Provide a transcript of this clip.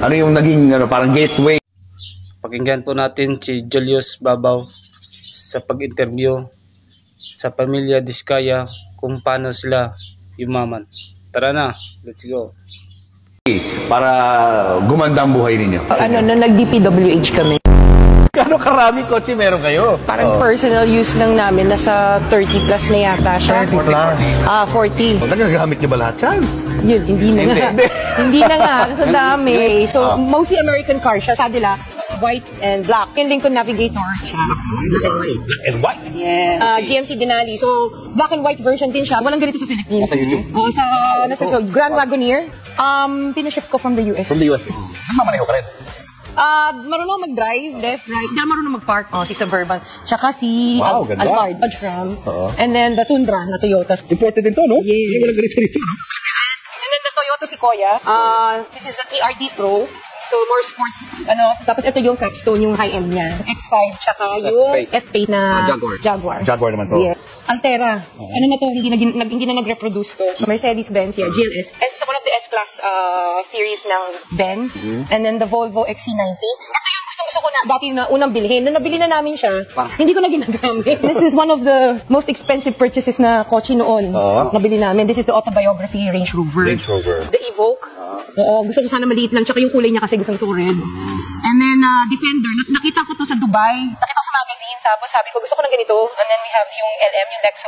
Ano yung naging parang gateway? Pakinggan po natin si Julius Babaw sa pag-interview sa pamilya Diskaya kung paano sila yumaman. Tara na, let's go. Para gumanda ang buhay ninyo. Nag-DPWH kami. Gano'ng karaming kotse meron kayo? Parang personal use lang namin, nasa 30 plus na yata siya. 30 plus? 40. O, nagagamit niyo ba lahat yan? Yun, hindi na nga. Hindi na nga, kasi dami. So, mostly American car siya. Sa nila, white and black. Yung Lincoln Navigator siya. Black and white? Yeah. GMC Denali. So, black and white version din siya. Walang ganito sa Philippines. Sa YouTube? Nasa Grand Wagoneer. Pinaship ko from the US. From the US? Nagmamaneho ka rin? Marunong mag-drive, left, right. Hindi marunong mag-park. Si Suburban. Tsaka si Alphard, Dodge Ram. And then the Tundra na Toyota. Imported din to, no? Yes. Walang ganito rito, no? And then the Toyota Sequoia. This is the TRD Pro. So, more sports, tapos ito yung capstone, yung high-end niya. X5, tsaka yung F8 na Jaguar. Jaguar naman to. Yeah. Altera. Ano na to, hindi na nag-reproduce to. So, Mercedes-Benz, GLS. S is one of the S-Class series ng Benz. And then the Volvo XC90. Ito yung gusto ko na dati na unang bilhin. Nung nabili na namin siya, hindi ko na ginagamit. This is one of the most expensive purchases na kotse noon. Nabili namin. This is the autobiography Range Rover. The Evoque. Oo, gusto ko sana maliit lang. Tsaka yung kulay niya kasi gusto ko red. And then, Defender. Nakita ko to sa Dubai. Nakita ko sa magazine. Sabi ko, gusto ko ng ganito. And then we have yung LM, yung Lexus.